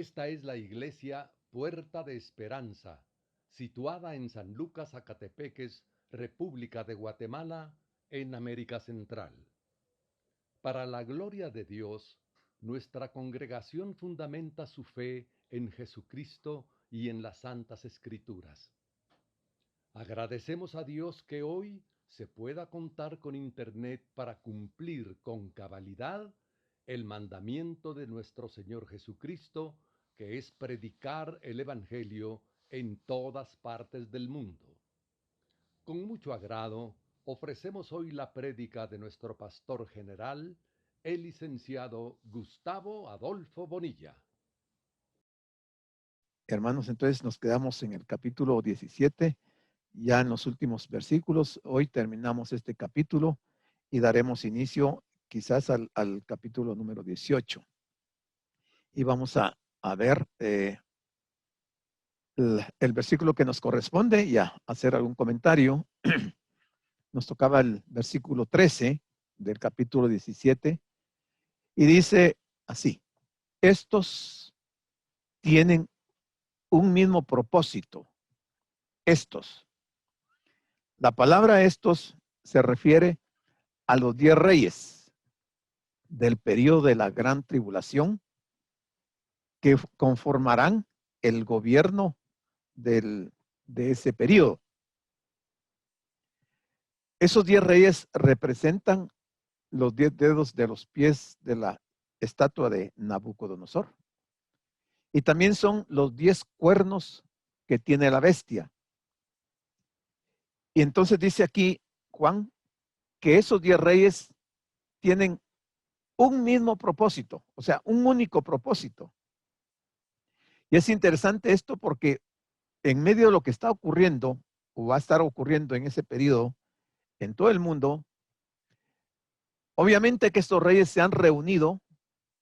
Esta es la iglesia Puerta de Esperanza, situada en San Lucas, Zacatepeques, República de Guatemala, en América Central. Para la gloria de Dios, nuestra congregación fundamenta su fe en Jesucristo y en las Santas Escrituras. Agradecemos a Dios que hoy se pueda contar con Internet para cumplir con cabalidad el mandamiento de nuestro Señor Jesucristo, que es predicar el Evangelio en todas partes del mundo. Con mucho agrado, ofrecemos hoy la prédica de nuestro pastor general, el licenciado Gustavo Adolfo Bonilla. Hermanos, entonces nos quedamos en el capítulo 17, ya en los últimos versículos. Hoy terminamos este capítulo y daremos inicio quizás al capítulo número 18. Y vamos a ver el versículo que nos corresponde y a hacer algún comentario. Nos tocaba el versículo 13 del capítulo 17 y dice así: estos tienen un mismo propósito. Estos. La palabra estos se refiere a los 10 reyes del periodo de la gran tribulación que conformarán el gobierno de ese periodo. Esos 10 reyes representan los 10 dedos de los pies de la estatua de Nabucodonosor. Y también son los 10 cuernos que tiene la bestia. Y entonces dice aquí Juan que esos 10 reyes tienen un mismo propósito, o sea, un único propósito. Y es interesante esto porque en medio de lo que está ocurriendo o va a estar ocurriendo en ese periodo en todo el mundo, obviamente que estos reyes se han reunido,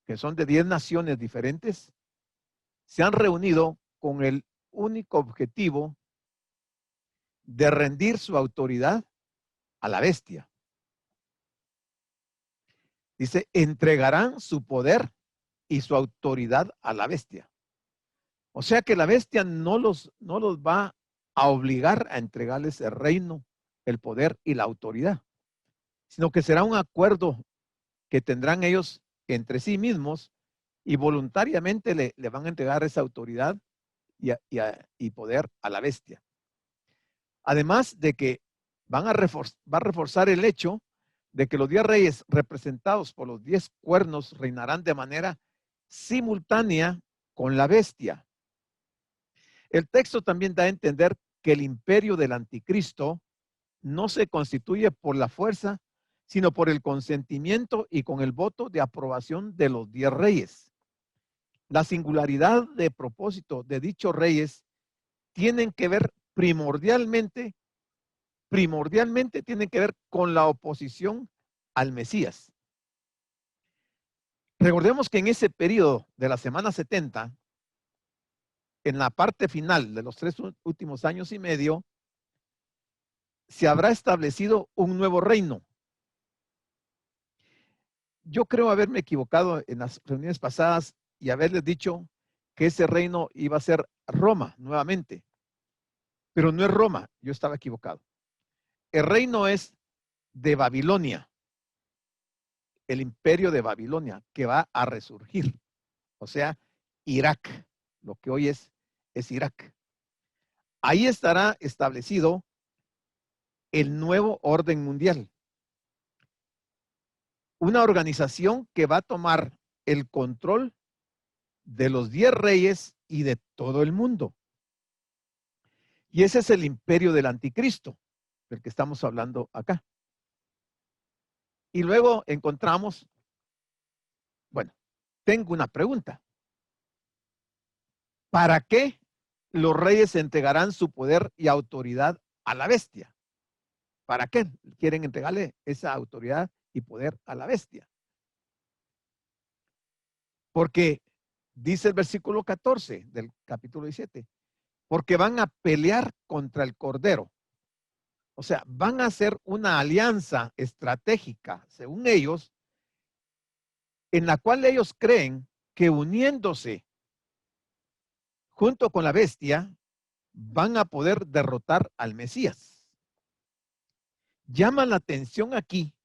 que son de 10 naciones diferentes, se han reunido con el único objetivo de rendir su autoridad a la bestia. Dice, entregarán su poder y su autoridad a la bestia. O sea que la bestia no los va a obligar a entregarles el reino, el poder y la autoridad, sino que será un acuerdo que tendrán ellos entre sí mismos y voluntariamente le van a entregar esa autoridad y poder a la bestia. Además de que va a reforzar el hecho de que los 10 reyes representados por los 10 cuernos reinarán de manera simultánea con la bestia. El texto también da a entender que el imperio del anticristo no se constituye por la fuerza, sino por el consentimiento y con el voto de aprobación de los 10 reyes. La singularidad de propósito de dichos reyes tienen que ver primordialmente tienen que ver con la oposición al Mesías. Recordemos que en ese periodo de la semana 70, en la parte final de los 3 últimos años y medio, se habrá establecido un nuevo reino. Yo creo haberme equivocado en las reuniones pasadas y haberles dicho que ese reino iba a ser Roma nuevamente. Pero no es Roma, yo estaba equivocado. El reino es de Babilonia, el imperio de Babilonia, que va a resurgir. O sea, Irak, lo que hoy es Irak. Ahí estará establecido el nuevo orden mundial. Una organización que va a tomar el control de los 10 reyes y de todo el mundo. Y ese es el imperio del anticristo, del que estamos hablando acá. Y luego encontramos, bueno, tengo una pregunta. ¿Para qué los reyes entregarán su poder y autoridad a la bestia? ¿Para qué quieren entregarle esa autoridad y poder a la bestia? Porque dice el versículo 14 del capítulo 17, porque van a pelear contra el Cordero. O sea, van a hacer una alianza estratégica, según ellos, en la cual ellos creen que uniéndose junto con la bestia, van a poder derrotar al Mesías. Llama la atención aquí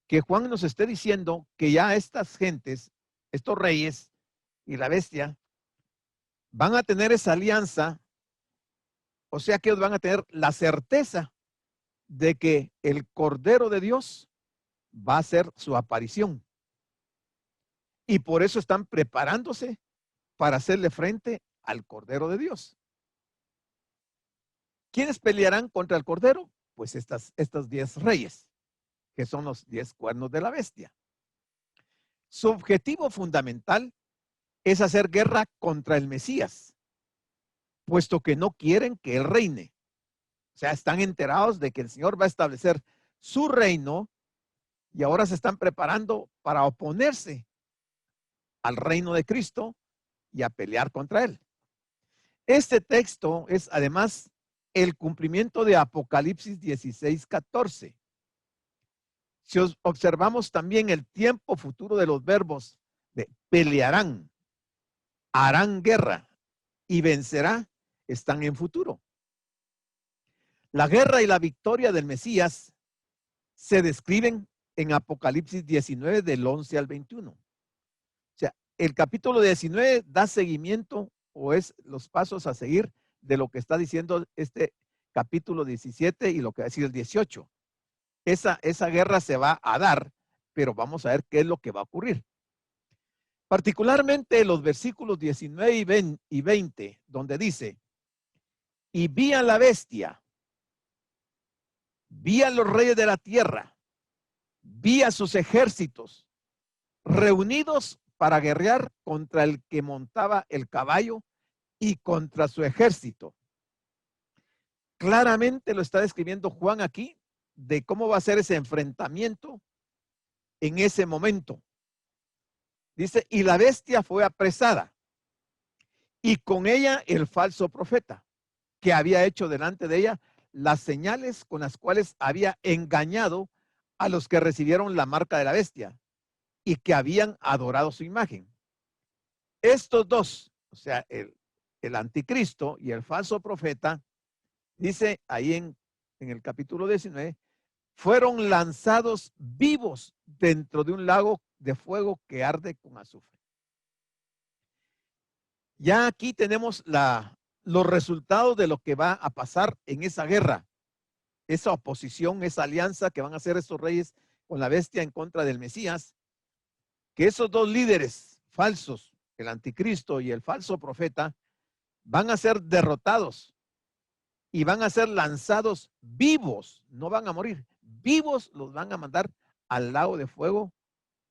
que Juan nos esté diciendo que ya estas gentes, estos reyes y la bestia, van a tener esa alianza, o sea que ellos van a tener la certeza de que el Cordero de Dios va a hacer su aparición. Y por eso están preparándose para hacerle frente al Cordero de Dios. ¿Quiénes pelearán contra el Cordero? Pues estos 10 reyes, que son los 10 cuernos de la bestia. Su objetivo fundamental es hacer guerra contra el Mesías, puesto que no quieren que él reine. O sea, están enterados de que el Señor va a establecer su reino y ahora se están preparando para oponerse al reino de Cristo y a pelear contra él. Este texto es además el cumplimiento de Apocalipsis 16:14. Si observamos también el tiempo futuro de los verbos de pelearán, harán guerra y vencerá, están en futuro. La guerra y la victoria del Mesías se describen en Apocalipsis 19 del 11 al 21. O sea, el capítulo 19 da seguimiento o es los pasos a seguir de lo que está diciendo este capítulo 17 y lo que va a decir el 18. Esa guerra se va a dar, pero vamos a ver qué es lo que va a ocurrir. Particularmente los versículos 19 y 20, donde dice, y vi a la bestia, vi a los reyes de la tierra, vi a sus ejércitos reunidos para guerrear contra el que montaba el caballo y contra su ejército. Claramente lo está describiendo Juan aquí de cómo va a ser ese enfrentamiento en ese momento. Dice, y la bestia fue apresada y con ella el falso profeta que había hecho delante de ella las señales con las cuales había engañado a los que recibieron la marca de la bestia y que habían adorado su imagen. Estos dos, o sea, el anticristo y el falso profeta, dice ahí en el capítulo 19, fueron lanzados vivos dentro de un lago de fuego que arde con azufre. Ya aquí tenemos los resultados de lo que va a pasar en esa guerra, esa oposición, esa alianza que van a hacer estos reyes con la bestia en contra del Mesías, que esos dos líderes falsos, el anticristo y el falso profeta, van a ser derrotados y van a ser lanzados vivos, no van a morir, vivos los van a mandar al lago de fuego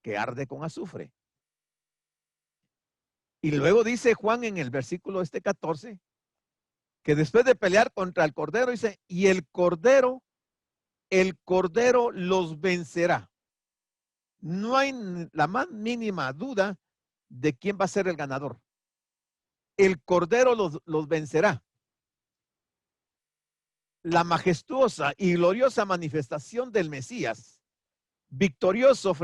que arde con azufre. Y luego dice Juan en el versículo 14, que después de pelear contra el Cordero, dice, y el Cordero los vencerá. No hay la más mínima duda de quién va a ser el ganador. El Cordero los vencerá. La majestuosa y gloriosa manifestación del Mesías, victorioso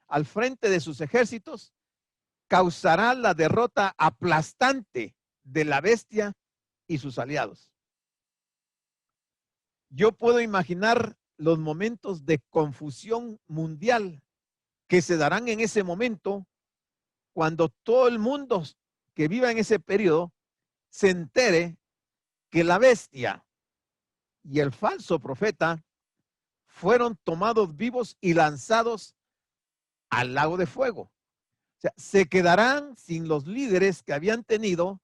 al frente de sus ejércitos, causará la derrota aplastante de la bestia y sus aliados. Yo puedo imaginar los momentos de confusión mundial que se darán en ese momento cuando todo el mundo que viva en ese periodo se entere que la bestia y el falso profeta fueron tomados vivos y lanzados al lago de fuego. O sea, se quedarán sin los líderes que habían tenido.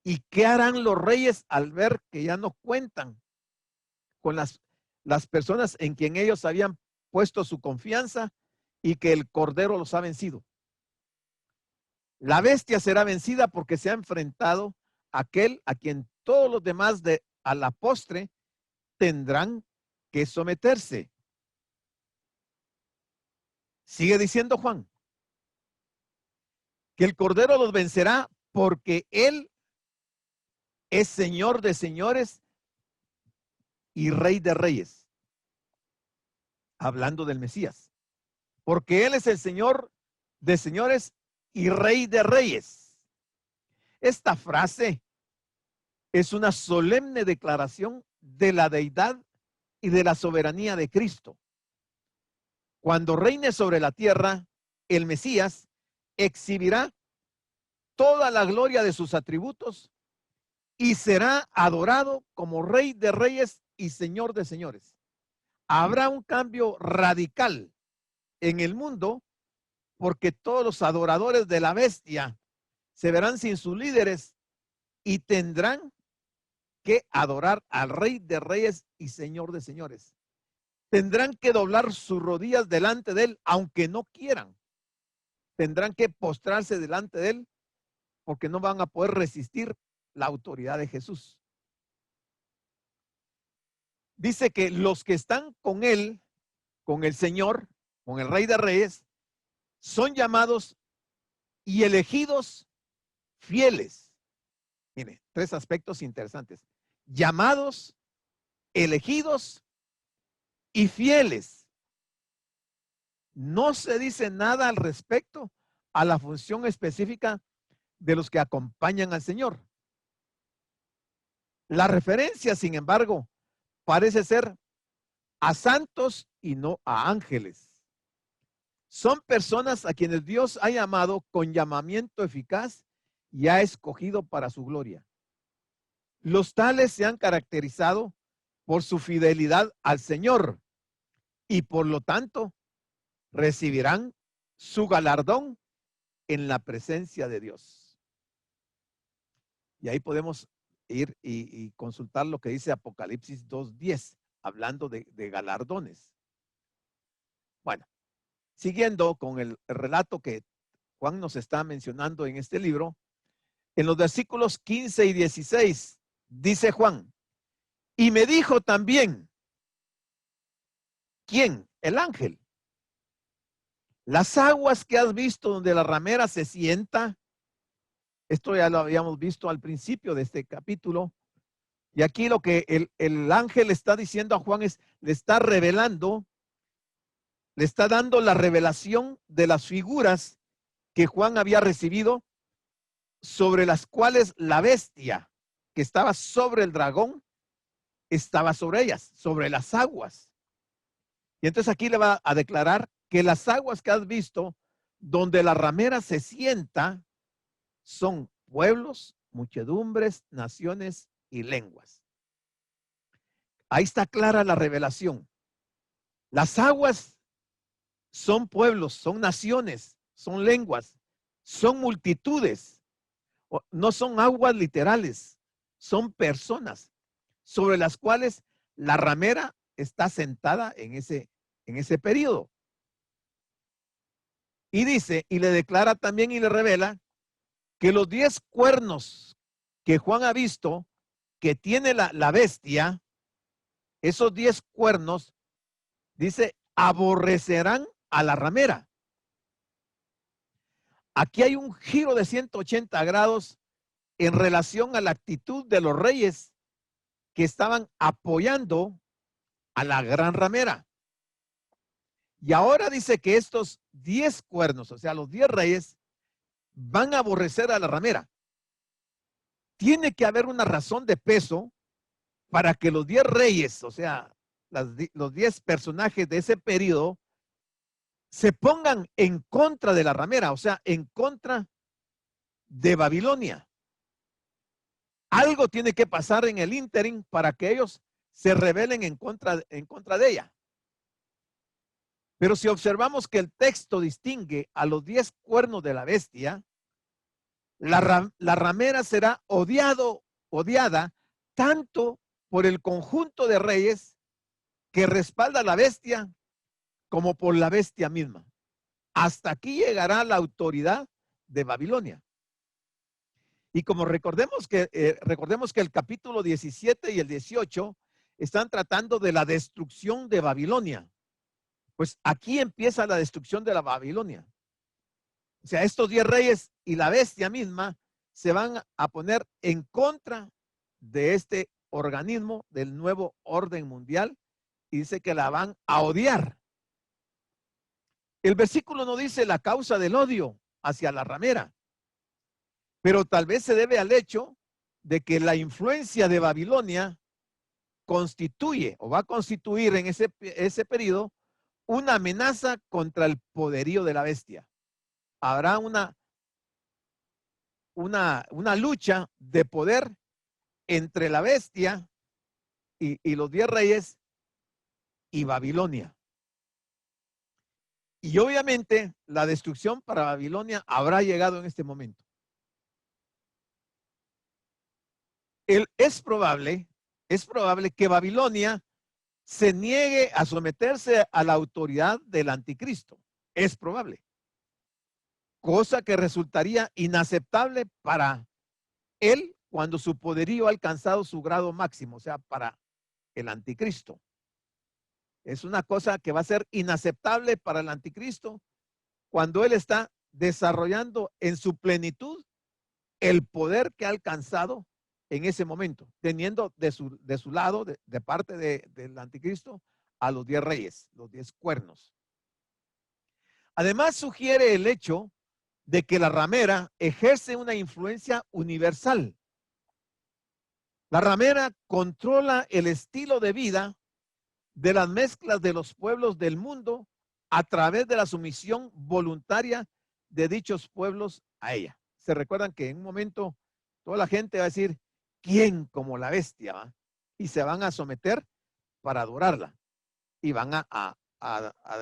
¿Y qué harán los reyes al ver que ya no cuentan con las personas en quien ellos habían puesto su confianza y que el Cordero los ha vencido? La bestia será vencida porque se ha enfrentado a aquel a quien todos los demás a la postre tendrán que someterse. Sigue diciendo Juan que el Cordero los vencerá porque él es Señor de señores y Rey de reyes. Hablando del Mesías. Porque él es el Señor de señores y Rey de reyes. Esta frase es una solemne declaración de la deidad y de la soberanía de Cristo. Cuando reine sobre la tierra, el Mesías exhibirá toda la gloria de sus atributos y será adorado como Rey de Reyes y Señor de Señores. Habrá un cambio radical en el mundo porque todos los adoradores de la bestia se verán sin sus líderes y tendrán que adorar al Rey de Reyes y Señor de Señores. Tendrán que doblar sus rodillas delante de él, aunque no quieran. Tendrán que postrarse delante de él porque no van a poder resistir la autoridad de Jesús. Dice que los que están con él, con el Señor, con el Rey de Reyes, son llamados y elegidos fieles. Mire, tres aspectos interesantes. Llamados, elegidos y fieles. No se dice nada al respecto a la función específica de los que acompañan al Señor. La referencia, sin embargo, parece ser a santos y no a ángeles. Son personas a quienes Dios ha llamado con llamamiento eficaz y ha escogido para su gloria. Los tales se han caracterizado por su fidelidad al Señor y por lo tanto recibirán su galardón en la presencia de Dios. Y ahí podemos ir y consultar lo que dice Apocalipsis 2:10, hablando de galardones. Bueno, siguiendo con el relato que Juan nos está mencionando en este libro, en los versículos 15 y 16, dice Juan, y me dijo también, ¿quién? El ángel. Las aguas que has visto donde la ramera se sienta, esto ya lo habíamos visto al principio de este capítulo, y aquí lo que el ángel está diciendo a Juan es, le está revelando, le está dando la revelación de las figuras que Juan había recibido, sobre las cuales la bestia que estaba sobre el dragón estaba sobre ellas, sobre las aguas. Y entonces aquí le va a declarar que las aguas que has visto donde la ramera se sienta son pueblos, muchedumbres, naciones y lenguas. Ahí está clara la revelación. Las aguas son pueblos, son naciones, son lenguas, son multitudes. No son aguas literales, son personas sobre las cuales la ramera está sentada en ese periodo. Y dice, y le declara también y le revela que los 10 cuernos que Juan ha visto que tiene la bestia, esos 10 cuernos, dice, aborrecerán a la ramera. Aquí hay un giro de 180 grados en relación a la actitud de los reyes que estaban apoyando a la gran ramera. Y ahora dice que estos 10 cuernos, o sea, los 10 reyes, van a aborrecer a la ramera. Tiene que haber una razón de peso para que los 10 reyes, o sea, los 10 personajes de ese periodo, se pongan en contra de la ramera, o sea, en contra de Babilonia. Algo tiene que pasar en el ínterin para que ellos se rebelen en contra de ella. Pero si observamos que el texto distingue a los 10 cuernos de la bestia, la ramera será odiada tanto por el conjunto de reyes que respalda a la bestia como por la bestia misma. Hasta aquí llegará la autoridad de Babilonia. Y como recordemos que el capítulo 17 y el 18 están tratando de la destrucción de Babilonia. Pues aquí empieza la destrucción de la Babilonia. O sea, estos 10 reyes y la bestia misma se van a poner en contra de este organismo del nuevo orden mundial y dice que la van a odiar. El versículo no dice la causa del odio hacia la ramera, pero tal vez se debe al hecho de que la influencia de Babilonia constituye o va a constituir en ese periodo una amenaza contra el poderío de la bestia. Habrá una lucha de poder entre la bestia y los 10 reyes y Babilonia. Y obviamente la destrucción para Babilonia habrá llegado en este momento. Es probable que Babilonia se niegue a someterse a la autoridad del anticristo. Es probable. Cosa que resultaría inaceptable para él cuando su poderío ha alcanzado su grado máximo, o sea, para el anticristo. Es una cosa que va a ser inaceptable para el anticristo cuando él está desarrollando en su plenitud el poder que ha alcanzado en ese momento, teniendo de su lado, de parte del anticristo, a los 10 reyes, los 10 cuernos. Además, sugiere el hecho de que la ramera ejerce una influencia universal. La ramera controla el estilo de vida de las mezclas de los pueblos del mundo a través de la sumisión voluntaria de dichos pueblos a ella. Se recuerdan que en un momento toda la gente va a decir, ¿quién como la bestia? ¿Va? Y se van a someter para adorarla y van a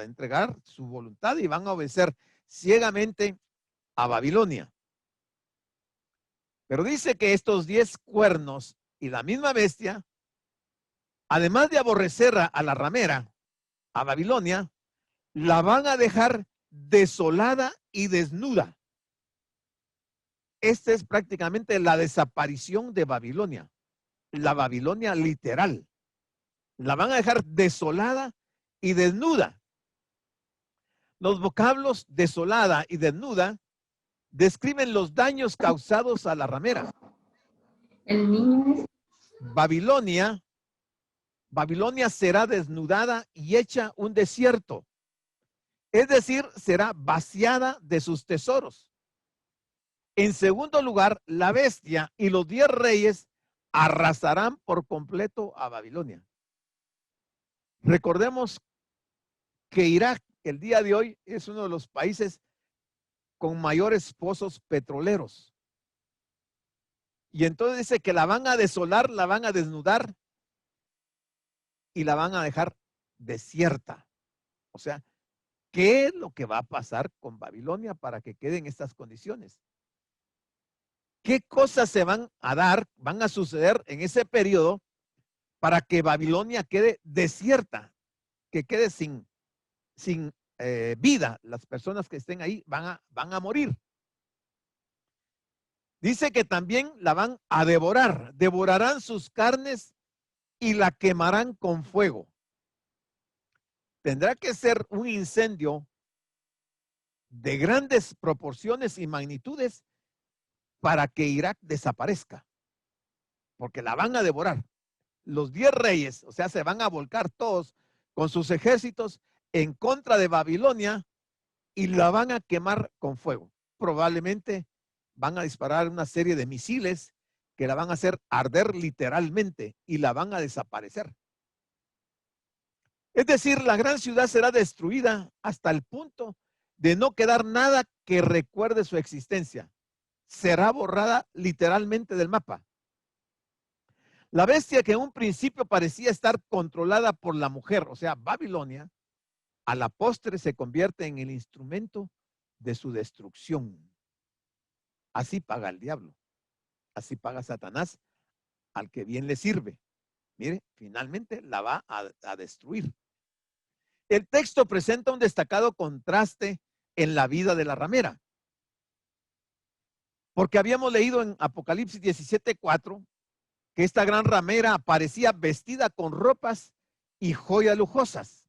entregar su voluntad y van a obedecer ciegamente a Babilonia. Pero dice que estos 10 cuernos y la misma bestia, además de aborrecer a la ramera, a Babilonia, la van a dejar desolada y desnuda. Esta es prácticamente la desaparición de Babilonia, la Babilonia literal. La van a dejar desolada y desnuda. Los vocablos desolada y desnuda describen los daños causados a la ramera. El niño. Babilonia será desnudada y hecha un desierto. Es decir, será vaciada de sus tesoros. En segundo lugar, la bestia y los 10 reyes arrasarán por completo a Babilonia. Recordemos que Irak, el día de hoy, es uno de los países con mayores pozos petroleros. Y entonces dice que la van a desolar, la van a desnudar y la van a dejar desierta. O sea, ¿qué es lo que va a pasar con Babilonia para que quede en estas condiciones? ¿Qué cosas se van a dar, van a suceder en ese periodo para que Babilonia quede desierta, que quede sin vida? Las personas que estén ahí van a morir. Dice que también la van a devorar, devorarán sus carnes y la quemarán con fuego. Tendrá que ser un incendio de grandes proporciones y magnitudes para que Irak desaparezca, porque la van a devorar. Los 10 reyes, o sea, se van a volcar todos con sus ejércitos en contra de Babilonia y la van a quemar con fuego. Probablemente van a disparar una serie de misiles que la van a hacer arder literalmente y la van a desaparecer. Es decir, la gran ciudad será destruida hasta el punto de no quedar nada que recuerde su existencia. Será borrada literalmente del mapa. La bestia que en un principio parecía estar controlada por la mujer, o sea, Babilonia, a la postre se convierte en el instrumento de su destrucción. Así paga el diablo. Así paga Satanás al que bien le sirve. Mire, finalmente la va a destruir. El texto presenta un destacado contraste en la vida de la ramera. Porque habíamos leído en Apocalipsis 17:4 que esta gran ramera aparecía vestida con ropas y joyas lujosas.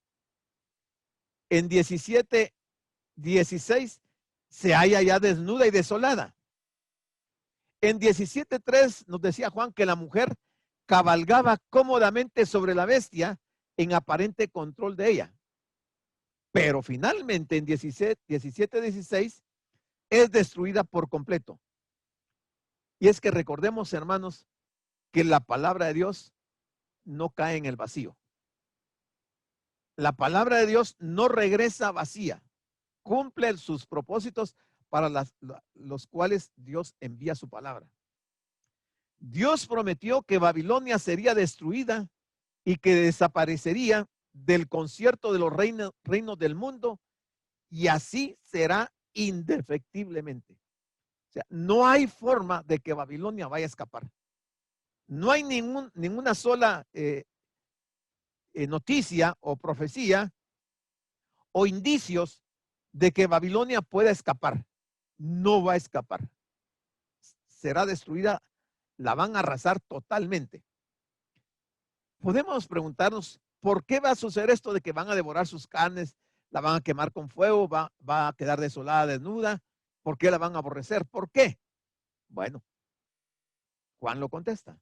En 17:16 se halla ya desnuda y desolada. En 17:3 nos decía Juan que la mujer cabalgaba cómodamente sobre la bestia en aparente control de ella. Pero finalmente en 17:16 es destruida por completo. Y es que recordemos, hermanos, que la palabra de Dios no cae en el vacío. La palabra de Dios no regresa vacía. Cumple sus propósitos para los cuales Dios envía su palabra. Dios prometió que Babilonia sería destruida y que desaparecería del concierto de los reinos del mundo, y así será indefectiblemente. O sea, no hay forma de que Babilonia vaya a escapar. No hay ninguna sola noticia o profecía o indicios de que Babilonia pueda escapar. No va a escapar. Será destruida, la van a arrasar totalmente. Podemos preguntarnos, ¿por qué va a suceder esto de que van a devorar sus carnes, la van a quemar con fuego, va a quedar desolada, desnuda? ¿Por qué la van a aborrecer? ¿Por qué? Bueno, Juan lo contesta.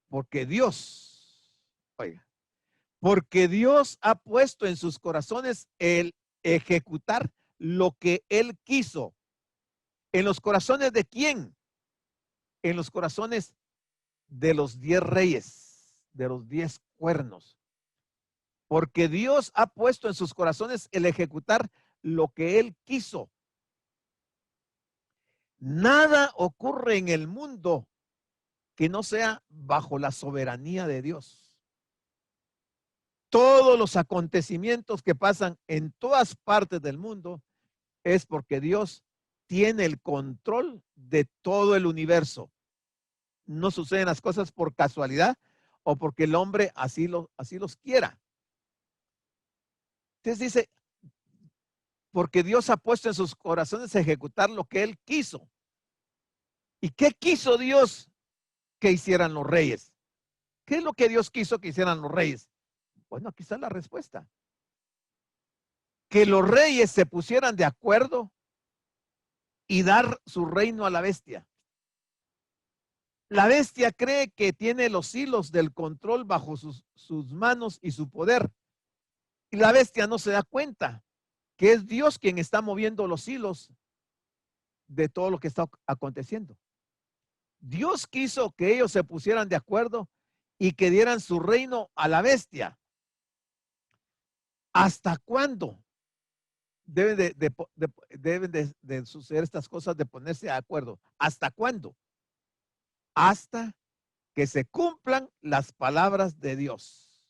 Porque Dios, oiga, porque Dios ha puesto en sus corazones el ejecutar lo que Él quiso. ¿En los corazones de quién? En los corazones de los 10 reyes, de los 10 cuernos. Porque Dios ha puesto en sus corazones el ejecutar lo que Él quiso. Nada ocurre en el mundo que no sea bajo la soberanía de Dios. Todos los acontecimientos que pasan en todas partes del mundo es porque Dios tiene el control de todo el universo. No suceden las cosas por casualidad o porque el hombre así los quiera. Entonces dice, porque Dios ha puesto en sus corazones a ejecutar lo que Él quiso. ¿Y qué quiso Dios que hicieran los reyes? ¿Qué es lo que Dios quiso que hicieran los reyes? Bueno, aquí está la respuesta. Que los reyes se pusieran de acuerdo y dar su reino a la bestia. La bestia cree que tiene los hilos del control bajo sus manos y su poder. Y la bestia no se da cuenta que es Dios quien está moviendo los hilos de todo lo que está aconteciendo. Dios quiso que ellos se pusieran de acuerdo y que dieran su reino a la bestia. ¿Hasta cuándo deben de suceder estas cosas de ponerse de acuerdo? ¿Hasta cuándo? Hasta que se cumplan las palabras de Dios.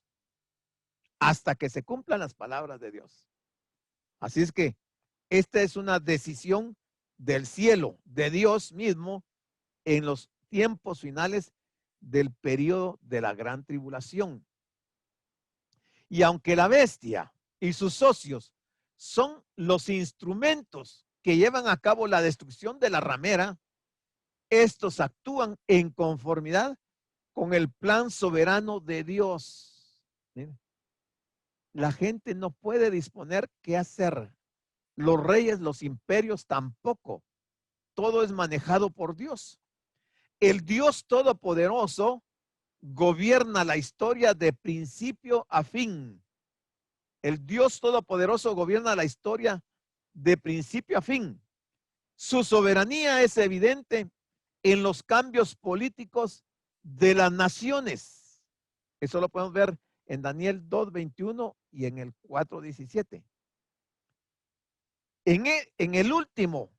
Hasta que se cumplan las palabras de Dios. Así es que esta es una decisión del cielo, de Dios mismo, en los tiempos finales del periodo de la gran tribulación. Y aunque la bestia y sus socios son los instrumentos que llevan a cabo la destrucción de la ramera, estos actúan en conformidad con el plan soberano de Dios. Miren, la gente no puede disponer qué hacer. Los reyes, los imperios tampoco. Todo es manejado por Dios. El Dios Todopoderoso gobierna la historia de principio a fin. El Dios Todopoderoso gobierna la historia de principio a fin. Su soberanía es evidente en los cambios políticos de las naciones. Eso lo podemos ver en Daniel 2:21 y en el 4:17. En el último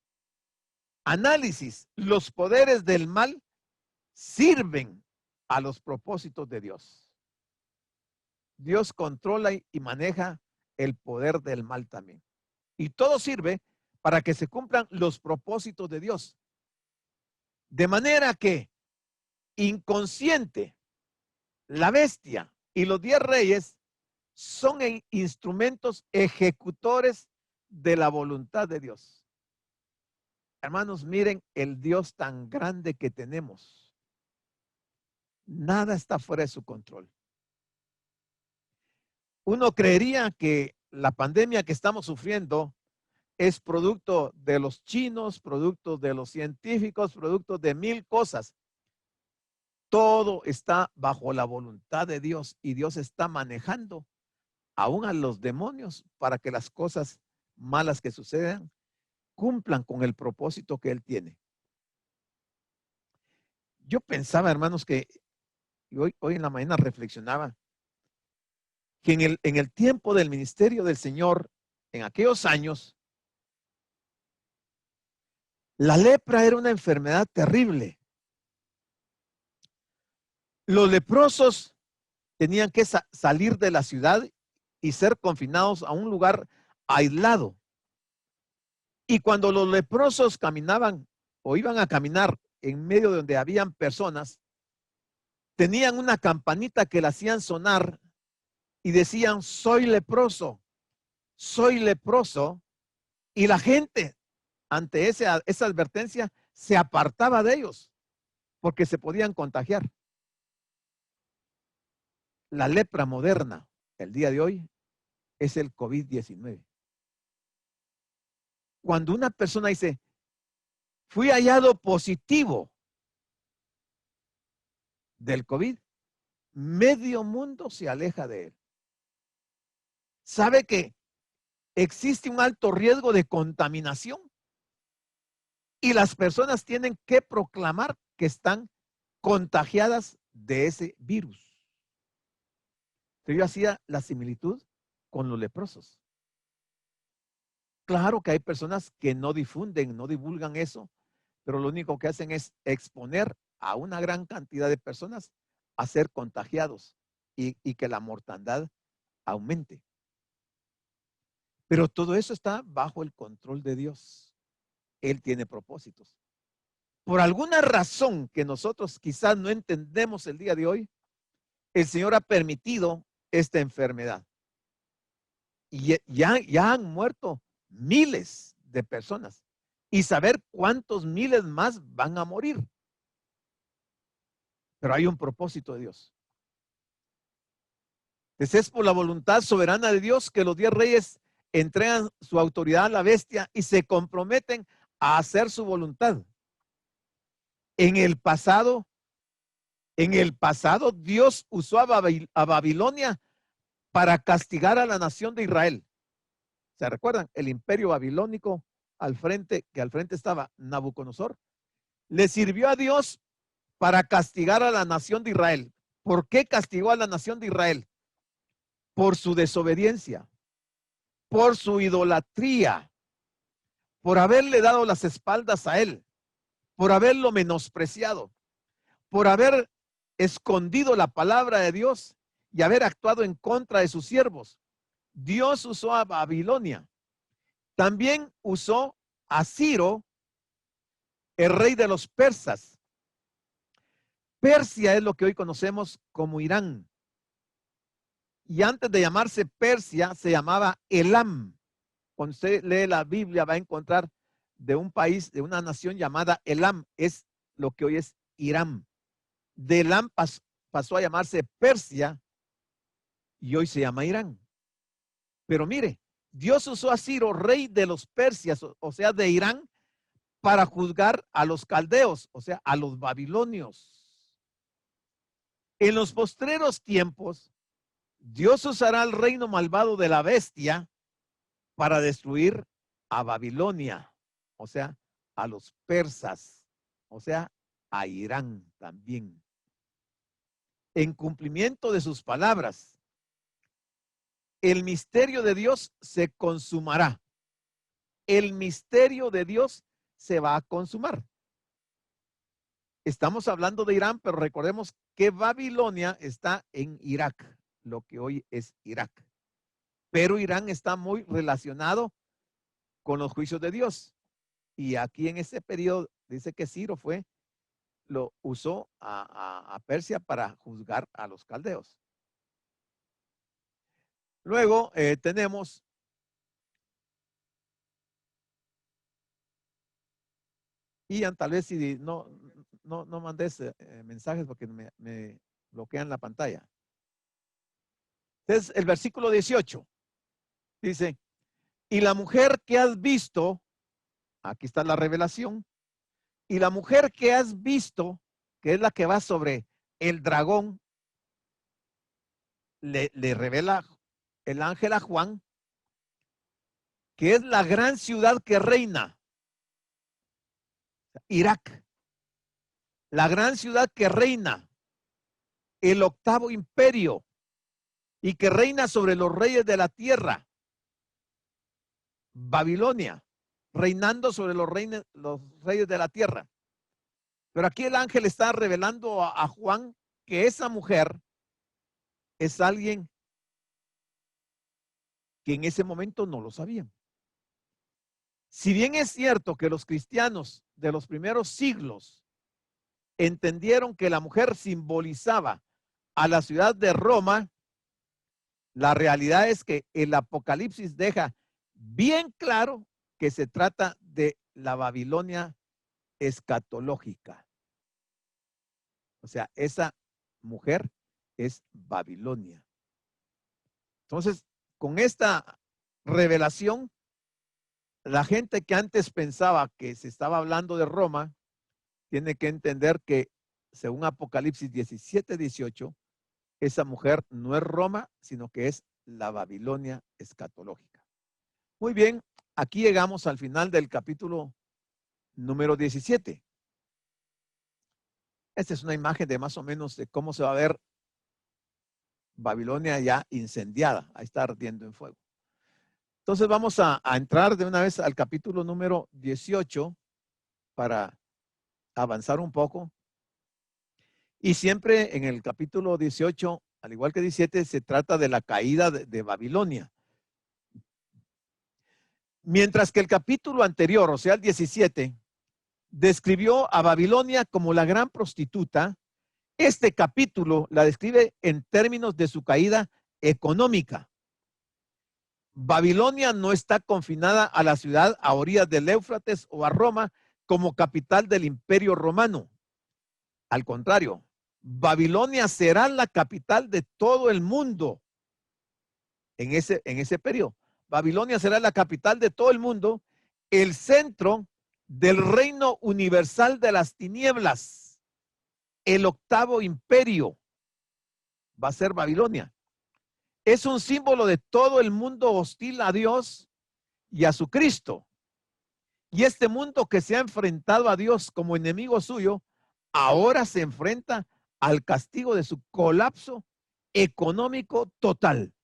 análisis, los poderes del mal sirven a los propósitos de Dios. Dios controla y maneja el poder del mal también. Y todo sirve para que se cumplan los propósitos de Dios. De manera que inconsciente, la bestia y los 10 reyes son instrumentos ejecutores de la voluntad de Dios. Hermanos, miren el Dios tan grande que tenemos. Nada está fuera de su control. Uno creería que la pandemia que estamos sufriendo es producto de los chinos, producto de los científicos, producto de 1000 cosas. Todo está bajo la voluntad de Dios y Dios está manejando aún a los demonios para que las cosas malas que sucedan cumplan con el propósito que Él tiene. Yo pensaba, hermanos, que hoy en la mañana reflexionaba que en el tiempo del ministerio del Señor, en aquellos años, la lepra era una enfermedad terrible. Los leprosos tenían que salir de la ciudad y ser confinados a un lugar aislado. Y cuando los leprosos caminaban o iban a caminar en medio de donde habían personas, tenían una campanita que la hacían sonar y decían, soy leproso, soy leproso. Y la gente, ante esa advertencia, se apartaba de ellos porque se podían contagiar. La lepra moderna, el día de hoy, es el COVID-19. Cuando una persona dice, fui hallado positivo del COVID, medio mundo se aleja de él. ¿Sabe que existe un alto riesgo de contaminación? Y las personas tienen que proclamar que están contagiadas de ese virus. Yo hacía la similitud con los leprosos. Claro que hay personas que no difunden, no divulgan eso, pero lo único que hacen es exponer a una gran cantidad de personas a ser contagiados y que la mortandad aumente. Pero todo eso está bajo el control de Dios. Él tiene propósitos. Por alguna razón que nosotros quizás no entendemos el día de hoy, el Señor ha permitido esta enfermedad. Y ya han muerto miles de personas. Y saber cuántos miles más van a morir. Pero hay un propósito de Dios. Es por la voluntad soberana de Dios que los 10 reyes entregan su autoridad a la bestia y se comprometen a hacer su voluntad. En el pasado, Dios usó a Babilonia para castigar a la nación de Israel. ¿Se recuerdan? El imperio babilónico que al frente estaba Nabucodonosor, le sirvió a Dios para castigar a la nación de Israel. ¿Por qué castigó a la nación de Israel? Por su desobediencia, por su idolatría, por haberle dado las espaldas a él, por haberlo menospreciado, por haber escondido la palabra de Dios y haber actuado en contra de sus siervos. Dios usó a Babilonia. También usó a Ciro, el rey de los persas. Persia es lo que hoy conocemos como Irán. Y antes de llamarse Persia, se llamaba Elam. Cuando usted lee la Biblia, va a encontrar de un país, de una nación llamada Elam. Es lo que hoy es Irán. De Elam pasó a llamarse Persia y hoy se llama Irán. Pero mire, Dios usó a Ciro, rey de los persias, o sea, de Irán, para juzgar a los caldeos, o sea, a los babilonios. En los postreros tiempos, Dios usará al reino malvado de la bestia para destruir a Babilonia, o sea, a los persas, o sea, a Irán también. En cumplimiento de sus palabras, el misterio de Dios se consumará. El misterio de Dios se va a consumar. Estamos hablando de Irán, pero recordemos que Babilonia está en Irak, lo que hoy es Irak. Pero Irán está muy relacionado con los juicios de Dios. Y aquí en ese periodo dice que Ciro lo usó a Persia para juzgar a los caldeos. Luego tenemos Ian, tal vez si no mandes mensajes porque me bloquean la pantalla. Entonces, el versículo 18 dice, y la mujer que has visto, aquí está la revelación, y la mujer que has visto, que es la que va sobre el dragón, le revela el ángel a Juan, que es la gran ciudad que reina, Irak. la gran ciudad que reina, el octavo imperio, y que reina sobre los reyes de la tierra. Babilonia, reinando sobre los reyes de la tierra. Pero aquí el ángel está revelando a Juan que esa mujer es alguien que en ese momento no lo sabían. Si bien es cierto que los cristianos de los primeros siglos entendieron que la mujer simbolizaba a la ciudad de Roma, la realidad es que el Apocalipsis deja bien claro que se trata de la Babilonia escatológica. O sea, esa mujer es Babilonia. Entonces, con esta revelación, la gente que antes pensaba que se estaba hablando de Roma, tiene que entender que, según Apocalipsis 17:18, esa mujer no es Roma, sino que es la Babilonia escatológica. Muy bien, aquí llegamos al final del capítulo número 17. Esta es una imagen de más o menos de cómo se va a ver Babilonia ya incendiada, ahí está ardiendo en fuego. Entonces vamos a entrar de una vez al capítulo número 18 para avanzar un poco. Y siempre en el capítulo 18, al igual que 17, se trata de la caída de Babilonia. Mientras que el capítulo anterior, o sea, el 17, describió a Babilonia como la gran prostituta, este capítulo la describe en términos de su caída económica. Babilonia no está confinada a la ciudad a orillas del Éufrates o a Roma como capital del Imperio Romano. Al contrario, Babilonia será la capital de todo el mundo en ese periodo. Babilonia será la capital de todo el mundo, el centro del reino universal de las tinieblas, el octavo imperio va a ser Babilonia. Es un símbolo de todo el mundo hostil a Dios y a su Cristo. Y este mundo que se ha enfrentado a Dios como enemigo suyo, ahora se enfrenta al castigo de su colapso económico total.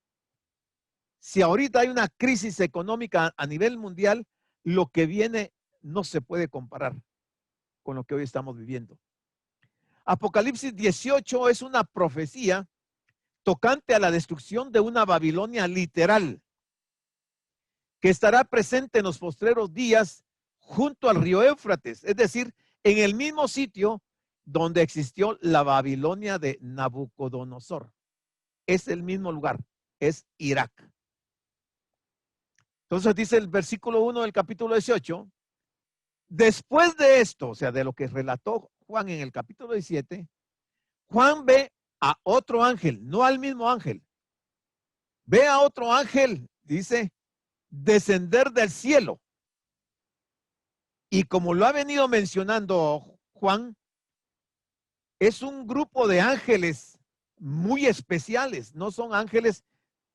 Si ahorita hay una crisis económica a nivel mundial, lo que viene no se puede comparar con lo que hoy estamos viviendo. Apocalipsis 18 es una profecía tocante a la destrucción de una Babilonia literal que estará presente en los postreros días junto al río Éufrates, es decir, en el mismo sitio donde existió la Babilonia de Nabucodonosor. Es el mismo lugar, es Irak. Entonces dice el versículo 1 del capítulo 18, después de esto, o sea, de lo que relató Juan en el capítulo 17, Juan ve a otro ángel, no al mismo ángel. Ve a otro ángel, dice, descender del cielo. Y como lo ha venido mencionando Juan, es un grupo de ángeles muy especiales, no son ángeles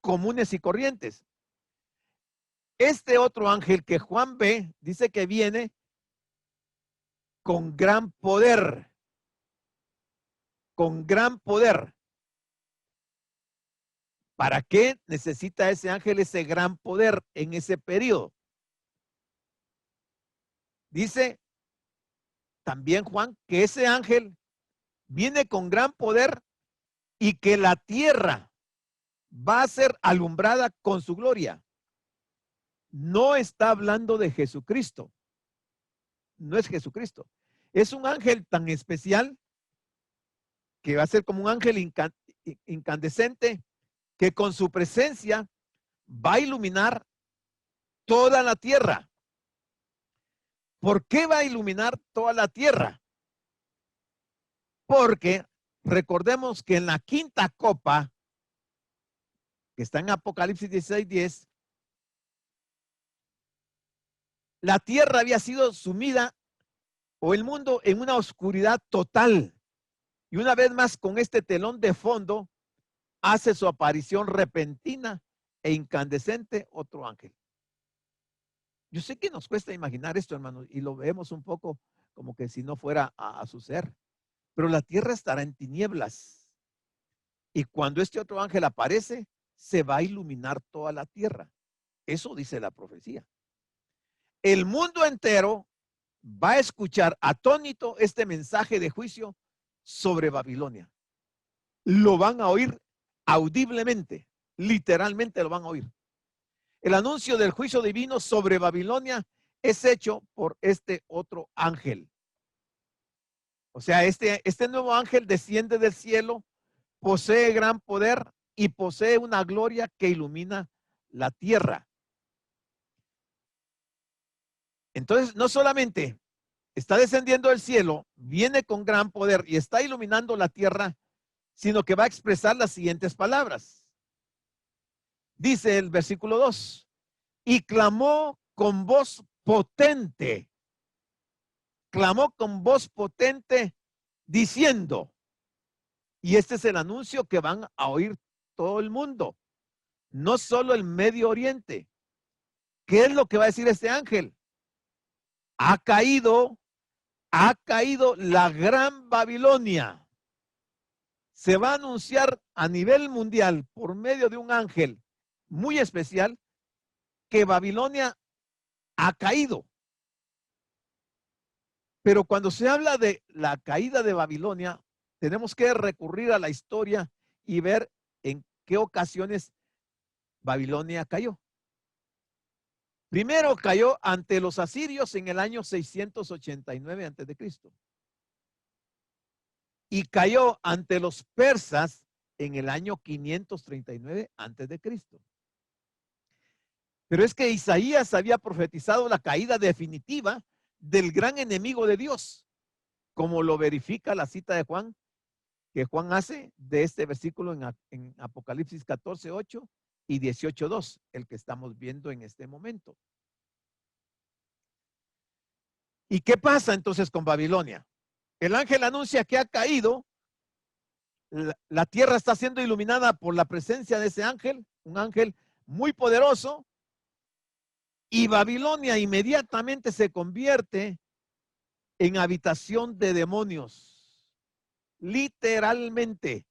comunes y corrientes. Este otro ángel que Juan ve, dice que viene con gran poder, con gran poder. ¿Para qué necesita ese ángel ese gran poder en ese periodo? Dice también Juan que ese ángel viene con gran poder y que la tierra va a ser alumbrada con su gloria. No está hablando de Jesucristo. No es Jesucristo. Es un ángel tan especial que va a ser como un ángel incandescente que con su presencia va a iluminar toda la tierra. ¿Por qué va a iluminar toda la tierra? Porque recordemos que en la quinta copa, que está en Apocalipsis 16:10, la tierra había sido sumida, o el mundo, en una oscuridad total. Y una vez más, con este telón de fondo, hace su aparición repentina e incandescente otro ángel. Yo sé que nos cuesta imaginar esto, hermanos, y lo vemos un poco como que si no fuera a suceder. pero la tierra estará en tinieblas. Y cuando este otro ángel aparece, se va a iluminar toda la tierra. Eso dice la profecía. El mundo entero va a escuchar atónito este mensaje de juicio sobre Babilonia. Lo van a oír audiblemente, literalmente lo van a oír. El anuncio del juicio divino sobre Babilonia es hecho por este otro ángel. O sea, este nuevo ángel desciende del cielo, posee gran poder y posee una gloria que ilumina la tierra. Entonces, no solamente está descendiendo del cielo, viene con gran poder y está iluminando la tierra, sino que va a expresar las siguientes palabras. Dice el versículo 2, y clamó con voz potente, diciendo, y este es el anuncio que van a oír todo el mundo, no solo el Medio Oriente. ¿Qué es lo que va a decir este ángel? Ha caído la gran Babilonia. Se va a anunciar a nivel mundial por medio de un ángel muy especial que Babilonia ha caído. Pero cuando se habla de la caída de Babilonia, tenemos que recurrir a la historia y ver en qué ocasiones Babilonia cayó. Primero cayó ante los asirios en el año 689 a.C. y cayó ante los persas en el año 539 a.C. Pero es que Isaías había profetizado la caída definitiva del gran enemigo de Dios, como lo verifica la cita de Juan, que Juan hace de este versículo en Apocalipsis 14:8 y 18:2, el que estamos viendo en este momento. ¿Y qué pasa entonces con Babilonia? El ángel anuncia que ha caído, la tierra está siendo iluminada por la presencia de ese ángel, un ángel muy poderoso, y Babilonia inmediatamente se convierte en habitación de demonios. Literalmente,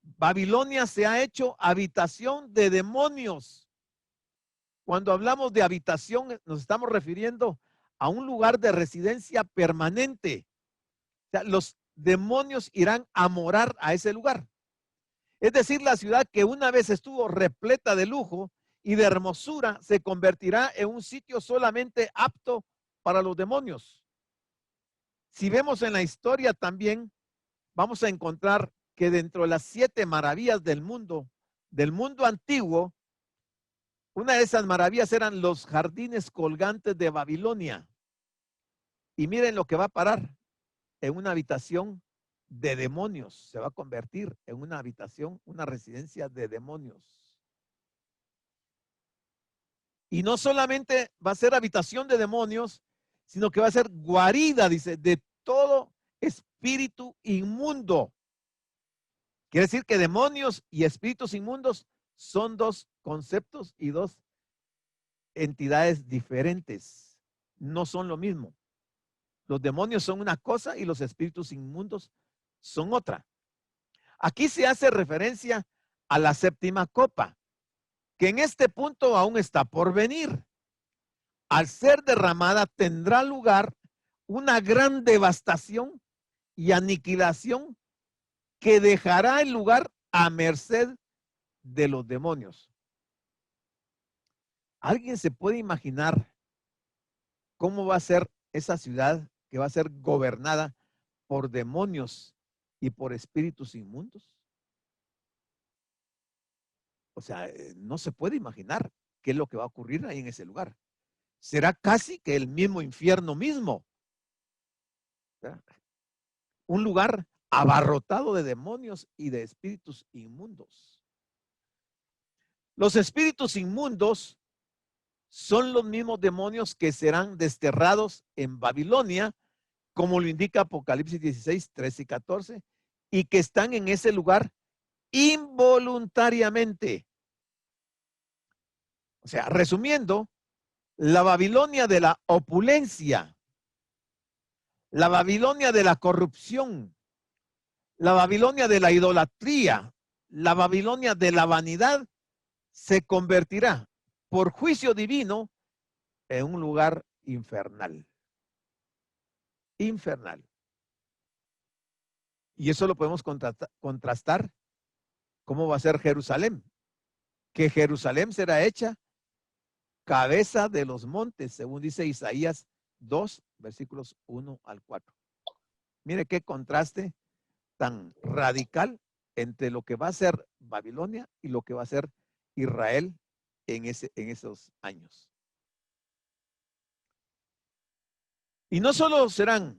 Babilonia se ha hecho habitación de demonios. Cuando hablamos de habitación, nos estamos refiriendo a un lugar de residencia permanente. O sea, los demonios irán a morar a ese lugar. Es decir, la ciudad que una vez estuvo repleta de lujo y de hermosura se convertirá en un sitio solamente apto para los demonios. Si vemos en la historia también, vamos a encontrar que dentro de las 7 maravillas del mundo antiguo, una de esas maravillas eran los jardines colgantes de Babilonia. Y miren lo que va a parar en una habitación de demonios. Se va a convertir en una habitación, una residencia de demonios. Y no solamente va a ser habitación de demonios, sino que va a ser guarida, dice, de todo espíritu inmundo. Quiere decir que demonios y espíritus inmundos son 2 conceptos y 2 entidades diferentes. No son lo mismo. Los demonios son una cosa y los espíritus inmundos son otra. Aquí se hace referencia a la 7ª copa, que en este punto aún está por venir. Al ser derramada tendrá lugar una gran devastación y aniquilación que dejará el lugar a merced de los demonios. ¿Alguien se puede imaginar cómo va a ser esa ciudad que va a ser gobernada por demonios y por espíritus inmundos? O sea, no se puede imaginar qué es lo que va a ocurrir ahí en ese lugar. Será casi que el mismo infierno mismo. ¿Verdad? Un lugar abarrotado de demonios y de espíritus inmundos. Los espíritus inmundos son los mismos demonios que serán desterrados en Babilonia, como lo indica Apocalipsis 16, 13 y 14, y que están en ese lugar involuntariamente. O sea, resumiendo, la Babilonia de la opulencia, la Babilonia de la corrupción, la Babilonia de la idolatría, la Babilonia de la vanidad, se convertirá por juicio divino en un lugar infernal. Infernal. Y eso lo podemos contrastar. ¿Cómo va a ser Jerusalén? Que Jerusalén será hecha cabeza de los montes, según dice Isaías 2, versículos 1 al 4. Mire qué contraste tan radical entre lo que va a ser Babilonia y lo que va a ser Israel en esos años. Y no solo será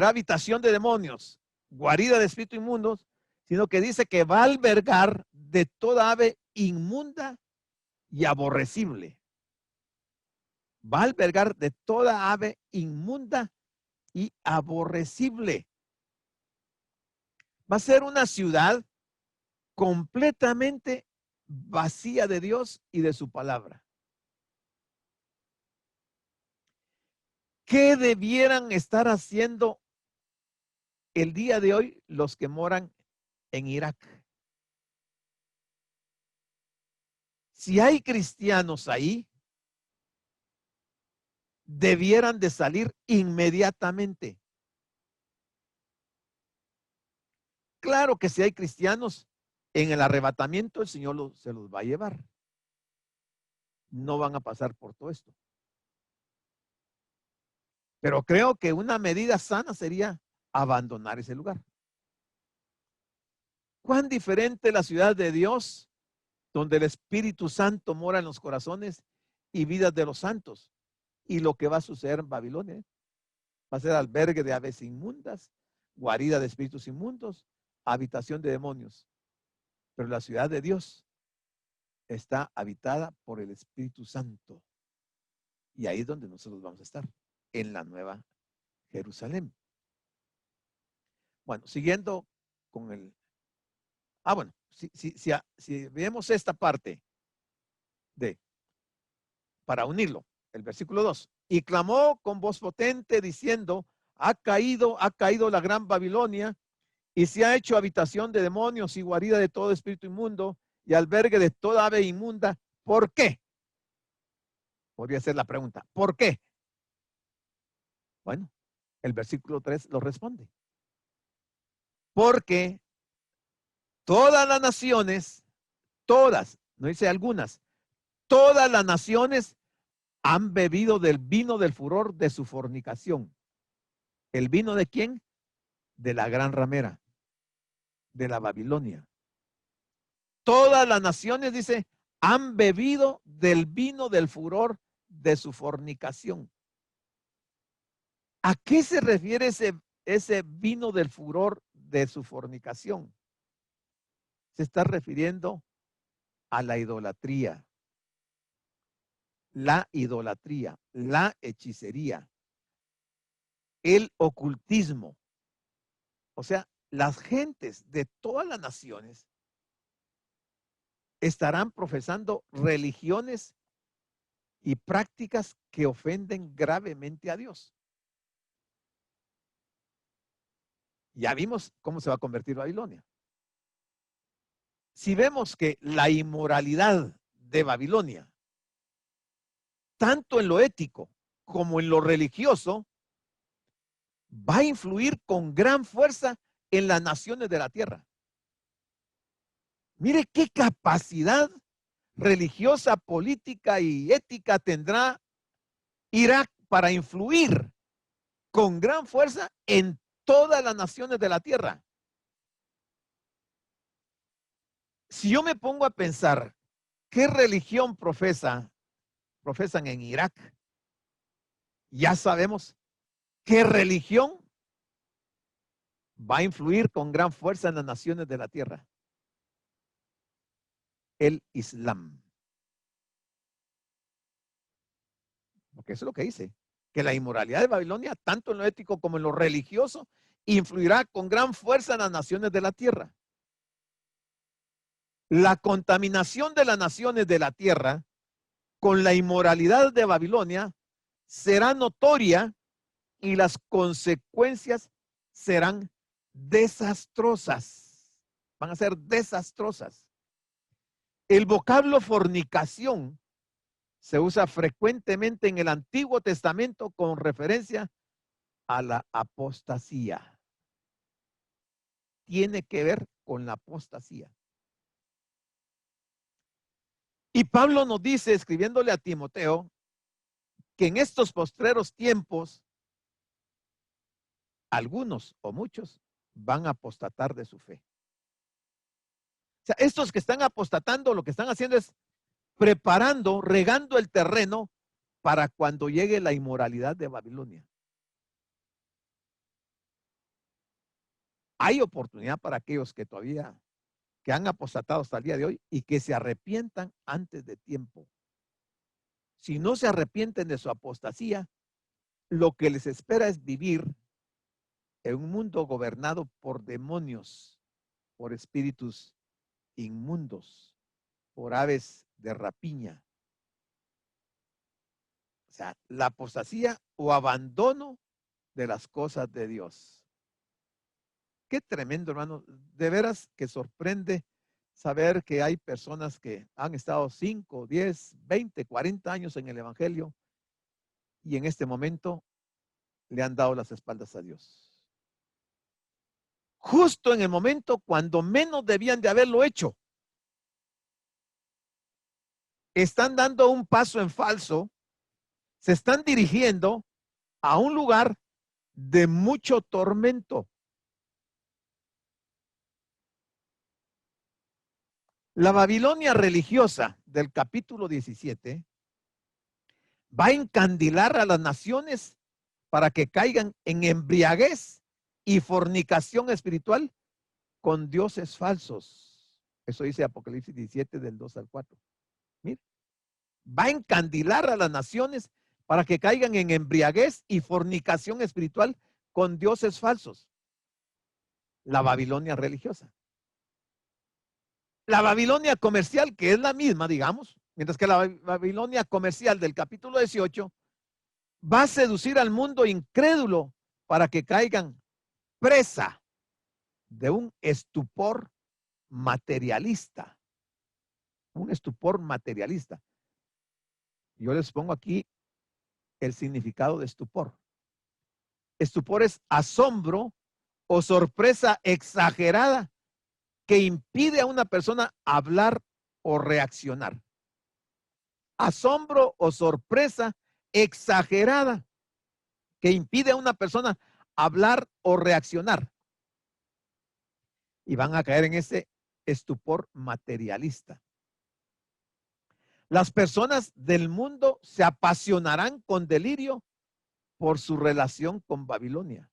habitación de demonios, guarida de espíritus inmundos, sino que dice que va a albergar de toda ave inmunda y aborrecible. Va a albergar de toda ave inmunda y aborrecible. Va a ser una ciudad completamente vacía de Dios y de su palabra. ¿Qué debieran estar haciendo el día de hoy los que moran en Irak? Si hay cristianos ahí, debieran de salir inmediatamente. Claro que si hay cristianos en el arrebatamiento, el Señor se los va a llevar. No van a pasar por todo esto. Pero creo que una medida sana sería abandonar ese lugar. Cuán diferente la ciudad de Dios, donde el Espíritu Santo mora en los corazones y vidas de los santos. Y lo que va a suceder en Babilonia va a ser albergue de aves inmundas, guarida de espíritus inmundos, habitación de demonios. Pero la ciudad de Dios está habitada por el Espíritu Santo. Y ahí es donde nosotros vamos a estar, en la nueva Jerusalén. Bueno, siguiendo con el... bueno, si vemos esta parte para unirlo, el versículo 2. Y clamó con voz potente diciendo, ha caído la gran Babilonia y se ha hecho habitación de demonios y guarida de todo espíritu inmundo y albergue de toda ave inmunda. ¿Por qué? Podría ser la pregunta. ¿Por qué? Bueno, el versículo 3 lo responde. Porque todas las naciones, todas, no dice algunas, todas las naciones han bebido del vino del furor de su fornicación. ¿El vino de quién? De la gran ramera, de la Babilonia. Todas las naciones, dice, han bebido del vino del furor de su fornicación. ¿A qué se refiere ese vino del furor de su fornicación? Se está refiriendo a la idolatría. La idolatría, la hechicería, el ocultismo. O sea, las gentes de todas las naciones estarán profesando religiones y prácticas que ofenden gravemente a Dios. Ya vimos cómo se va a convertir Babilonia. Si vemos que la inmoralidad de Babilonia, tanto en lo ético como en lo religioso, va a influir con gran fuerza en las naciones de la tierra. Mire qué capacidad religiosa, política y ética tendrá Irak para influir con gran fuerza en todas las naciones de la tierra. Si yo me pongo a pensar qué religión profesan en Irak, ya sabemos qué religión va a influir con gran fuerza en las naciones de la tierra. El Islam. Porque eso es lo que dice, que la inmoralidad de Babilonia, tanto en lo ético como en lo religioso, influirá con gran fuerza en las naciones de la tierra. La contaminación de las naciones de la tierra con la inmoralidad de Babilonia será notoria y las consecuencias serán desastrosas. Van a ser desastrosas. El vocablo fornicación se usa frecuentemente en el Antiguo Testamento con referencia a la apostasía. Tiene que ver con la apostasía. Y Pablo nos dice, escribiéndole a Timoteo, que en estos postreros tiempos, algunos o muchos van a apostatar de su fe. O sea, estos que están apostatando, lo que están haciendo es preparando, regando el terreno para cuando llegue la inmoralidad de Babilonia. Hay oportunidad para aquellos que todavía, que han apostatado hasta el día de hoy y que se arrepientan antes de tiempo. Si no se arrepienten de su apostasía, lo que les espera es vivir en un mundo gobernado por demonios, por espíritus inmundos, por aves de rapiña. O sea, la apostasía o abandono de las cosas de Dios. Qué tremendo, hermano. De veras que sorprende saber que hay personas que han estado 5, 10, 20, 40 años en el Evangelio y en este momento le han dado las espaldas a Dios. Justo en el momento cuando menos debían de haberlo hecho. Están dando un paso en falso, se están dirigiendo a un lugar de mucho tormento. La Babilonia religiosa del capítulo 17 va a encandilar a las naciones para que caigan en embriaguez y fornicación espiritual con dioses falsos. Eso dice Apocalipsis 17 del 2 al 4. Mira, va a encandilar a las naciones para que caigan en embriaguez y fornicación espiritual con dioses falsos. La Babilonia religiosa. La Babilonia comercial, que es la misma, digamos, mientras que la Babilonia comercial del capítulo 18 va a seducir al mundo incrédulo para que caigan presa de un estupor materialista. Un estupor materialista. Yo les pongo aquí el significado de estupor. Estupor es asombro o sorpresa exagerada que impide a una persona hablar o reaccionar. Asombro o sorpresa exagerada que impide a una persona hablar o reaccionar. Y van a caer en ese estupor materialista. Las personas del mundo se apasionarán con delirio por su relación con Babilonia.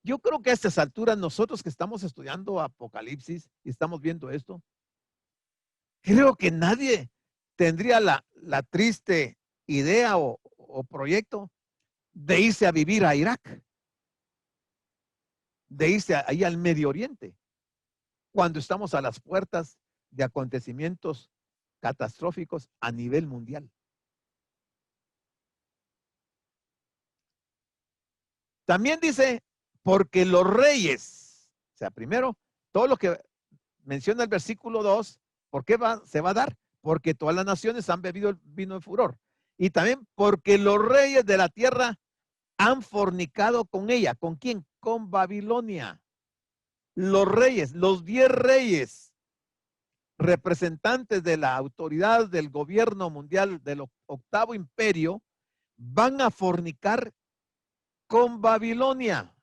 Yo creo que a estas alturas nosotros que estamos estudiando Apocalipsis y estamos viendo esto, creo que nadie tendría la triste idea o proyecto de irse a vivir a Irak, de irse ahí al Medio Oriente, cuando estamos a las puertas de acontecimientos catastróficos a nivel mundial. También dice, porque los reyes, o sea, primero, todo lo que menciona el versículo 2, ¿por qué se va a dar? Porque todas las naciones han bebido el vino de furor. Y también porque los reyes de la tierra han fornicado con ella. ¿Con quién? Con Babilonia. Los reyes, los 10 reyes, representantes de la autoridad del gobierno mundial del octavo imperio, van a fornicar con Babilonia.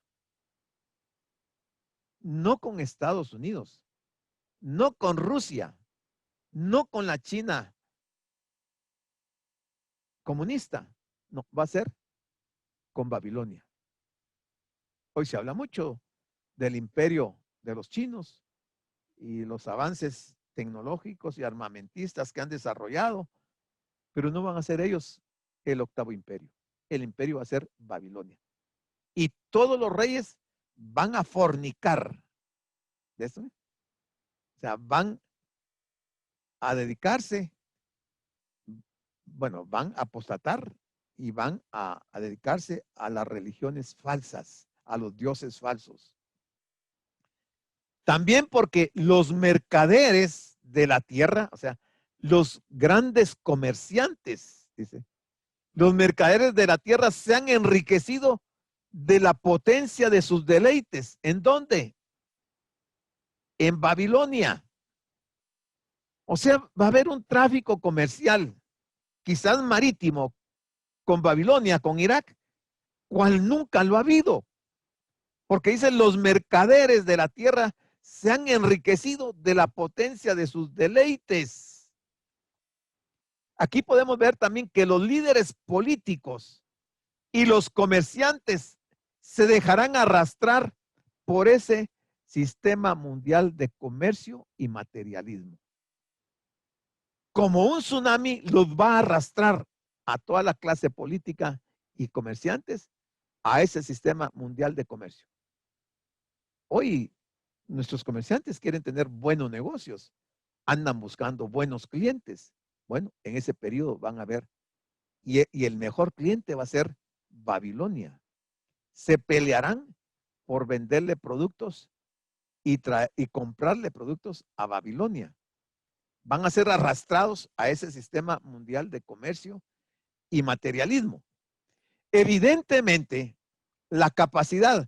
No con Estados Unidos, no con Rusia, no con la China comunista, no, va a ser con Babilonia. Hoy se habla mucho del imperio de los chinos y los avances tecnológicos y armamentistas que han desarrollado, pero no van a ser ellos el octavo imperio. El imperio va a ser Babilonia. Y todos los reyes van a fornicar. ¿De esto? O sea, van a dedicarse, bueno, van a apostatar y van a dedicarse a las religiones falsas, a los dioses falsos. También porque los mercaderes de la tierra, o sea, los grandes comerciantes, dice, los mercaderes de la tierra se han enriquecido de la potencia de sus deleites. ¿En dónde? En Babilonia. O sea, va a haber un tráfico comercial, quizás marítimo, con Babilonia, con Irak, cual nunca lo ha habido. Porque dicen, los mercaderes de la tierra se han enriquecido de la potencia de sus deleites. Aquí podemos ver también que los líderes políticos y los comerciantes se dejarán arrastrar por ese sistema mundial de comercio y materialismo. Como un tsunami los va a arrastrar a toda la clase política y comerciantes a ese sistema mundial de comercio. Hoy nuestros comerciantes quieren tener buenos negocios, andan buscando buenos clientes. Bueno, en ese periodo van a ver, y el mejor cliente va a ser Babilonia. Se pelearán por venderle productos y comprarle productos a Babilonia. Van a ser arrastrados a ese sistema mundial de comercio y materialismo. Evidentemente, la capacidad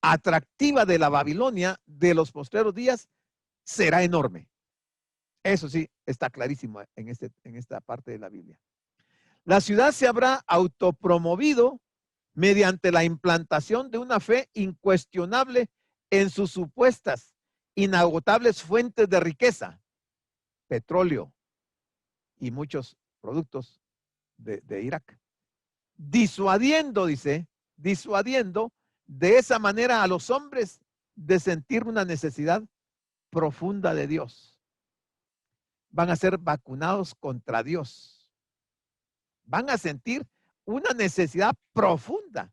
atractiva de la Babilonia de los postreros días será enorme. Eso sí, está clarísimo en esta parte de la Biblia. La ciudad se habrá autopromovido mediante la implantación de una fe incuestionable en sus supuestas inagotables fuentes de riqueza, petróleo y muchos productos de Irak. Disuadiendo, dice, disuadiendo de esa manera a los hombres de sentir una necesidad profunda de Dios. Van a ser vacunados contra Dios. Van a sentir una necesidad profunda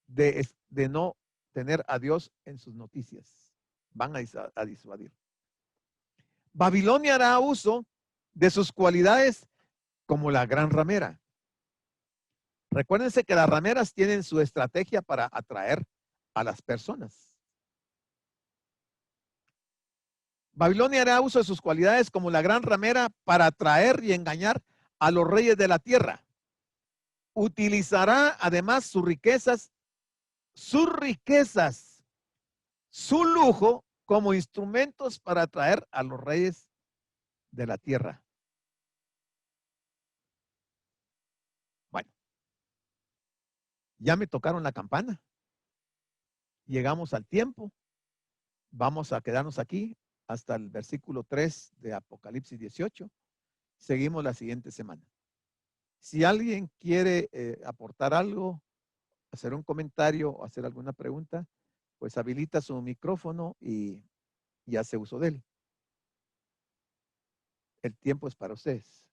de no tener a Dios en sus noticias. Van a disuadir. Babilonia hará uso de sus cualidades como la gran ramera. Recuérdense que las rameras tienen su estrategia para atraer a las personas. Babilonia hará uso de sus cualidades como la gran ramera para atraer y engañar a los reyes de la tierra. Utilizará además sus riquezas, su lujo como instrumentos para atraer a los reyes de la tierra. Bueno, ya me tocaron la campana. Llegamos al tiempo. Vamos a quedarnos aquí hasta el versículo 3 de Apocalipsis 18. Seguimos la siguiente semana. Si alguien quiere aportar algo, hacer un comentario o hacer alguna pregunta, pues habilita su micrófono y hace uso de él. El tiempo es para ustedes.